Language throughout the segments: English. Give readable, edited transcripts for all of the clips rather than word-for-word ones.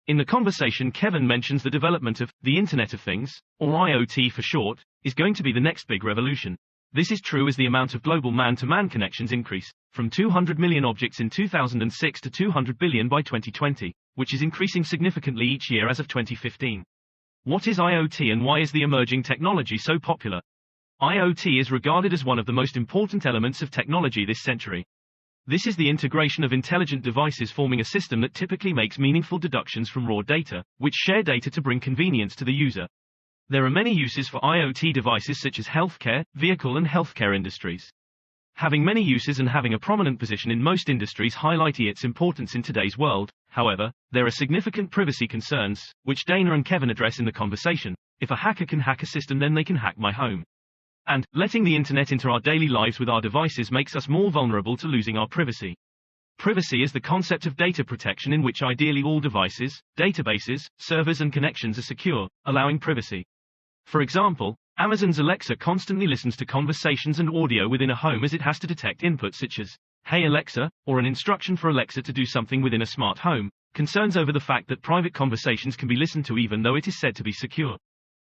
In the conversation, Kevin mentions the development of the Internet of Things, or IoT for short, is going to be the next big revolution. This is true as the amount of global man-to-man connections increase, from 200 million objects in 2006 to 200 billion by 2020, which is increasing significantly each year as of 2015. What is IoT and why is the emerging technology so popular? IoT is regarded as one of the most important elements of technology this century. This is the integration of intelligent devices forming a system that typically makes meaningful deductions from raw data, which share data to bring convenience to the user. There are many uses for IoT devices such as healthcare, vehicle and healthcare industries. Having many uses and having a prominent position in most industries highlight its importance in today's world. However, there are significant privacy concerns, which Dana and Kevin address in the conversation. If a hacker can hack a system, then they can hack my home. And letting the internet into our daily lives with our devices makes us more vulnerable to losing our privacy. Privacy is the concept of data protection in which ideally all devices, databases, servers and connections are secure, allowing privacy. For example, Amazon's Alexa constantly listens to conversations and audio within a home as it has to detect inputs such as, "Hey Alexa," or an instruction for Alexa to do something within a smart home. Concerns over the fact that private conversations can be listened to even though it is said to be secure.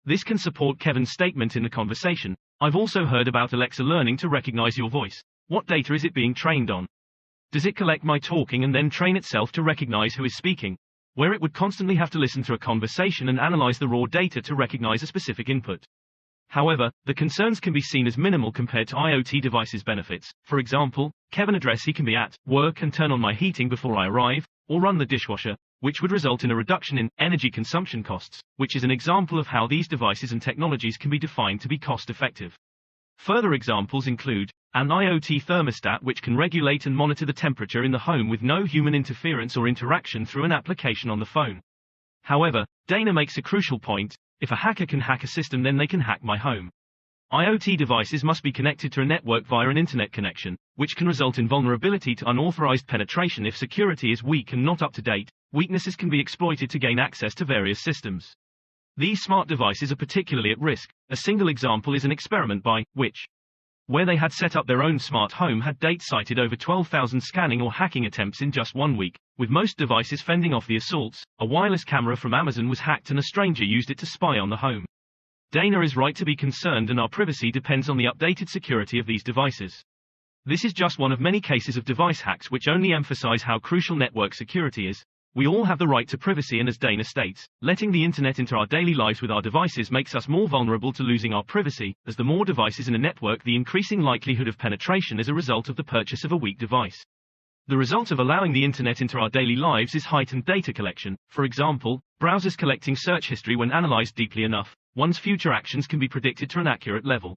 This can support Kevin's statement in the conversation. I've also heard about Alexa learning to recognize your voice. What data is it being trained on? Does it collect my talking and then train itself to recognize who is speaking? Where it would constantly have to listen to a conversation and analyze the raw data to recognize a specific input. However, the concerns can be seen as minimal compared to IoT devices' benefits. For example, Kevin addressed he can be at work and turn on my heating before I arrive, or run the dishwasher, which would result in a reduction in energy consumption costs, which is an example of how these devices and technologies can be defined to be cost-effective. Further examples include an IoT thermostat which can regulate and monitor the temperature in the home with no human interference or interaction through an application on the phone. However, Dana makes a crucial point: if a hacker can hack a system, then they can hack my home. IoT devices must be connected to a network via an internet connection, which can result in vulnerability to unauthorized penetration if security is weak and not up to date. Weaknesses can be exploited to gain access to various systems. These smart devices are particularly at risk. A single example is an experiment by which, where they had set up their own smart home, had dates cited over 12,000 scanning or hacking attempts in just 1 week. With most devices fending off the assaults, a wireless camera from Amazon was hacked and a stranger used it to spy on the home. Dana is right to be concerned, and our privacy depends on the updated security of these devices. This is just one of many cases of device hacks which only emphasize how crucial network security is. We all have the right to privacy, and as Dana states, letting the internet into our daily lives with our devices makes us more vulnerable to losing our privacy. As the more devices in a network, the increasing likelihood of penetration as a result of the purchase of a weak device. The result of allowing the internet into our daily lives is heightened data collection. For example, browsers collecting search history when analyzed deeply enough, one's future actions can be predicted to an accurate level.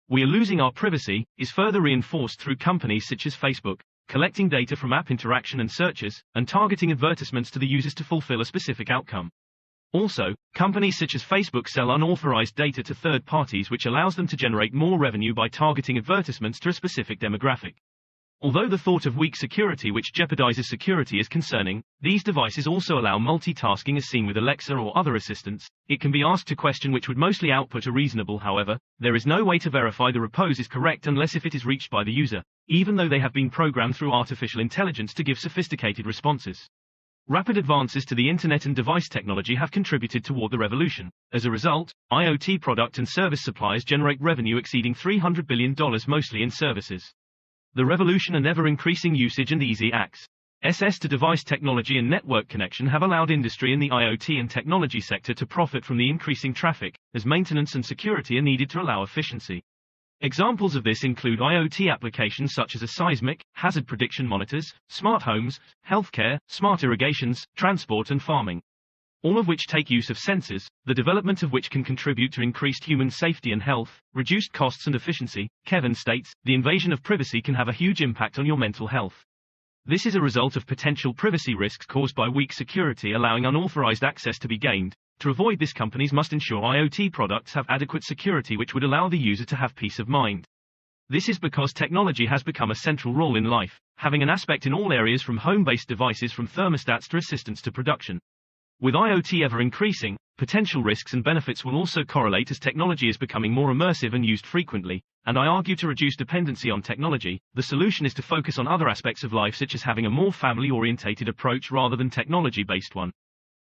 We are losing our privacy is further reinforced through companies such as Facebook, collecting data from app interaction and searches, and targeting advertisements to the users to fulfill a specific outcome. Also, companies such as Facebook sell unauthorized data to third parties, which allows them to generate more revenue by targeting advertisements to a specific demographic. Although the thought of weak security which jeopardizes security is concerning, these devices also allow multitasking as seen with Alexa or other assistants. It can be asked a question which would mostly output a reasonable. However, there is no way to verify the repose is correct unless if it is reached by the user, even though they have been programmed through artificial intelligence to give sophisticated responses. Rapid advances to the internet and device technology have contributed toward the revolution. As a result, IoT product and service suppliers generate revenue exceeding $300 billion, mostly in services. The revolution and ever-increasing usage and easy access to device technology and network connection have allowed industry in the IoT and technology sector to profit from the increasing traffic, as maintenance and security are needed to allow efficiency. Examples of this include IoT applications such as seismic, hazard prediction monitors, smart homes, healthcare, smart irrigations, transport and farming. All of which take use of sensors, the development of which can contribute to increased human safety and health, reduced costs and efficiency. Kevin states, the invasion of privacy can have a huge impact on your mental health. This is a result of potential privacy risks caused by weak security allowing unauthorized access to be gained. To avoid this, companies must ensure IoT products have adequate security which would allow the user to have peace of mind. This is because technology has become a central role in life, having an aspect in all areas from home-based devices from thermostats to assistants to production. With IoT ever increasing, potential risks and benefits will also correlate as technology is becoming more immersive and used frequently, and I argue to reduce dependency on technology, the solution is to focus on other aspects of life such as having a more family-orientated approach rather than technology-based one.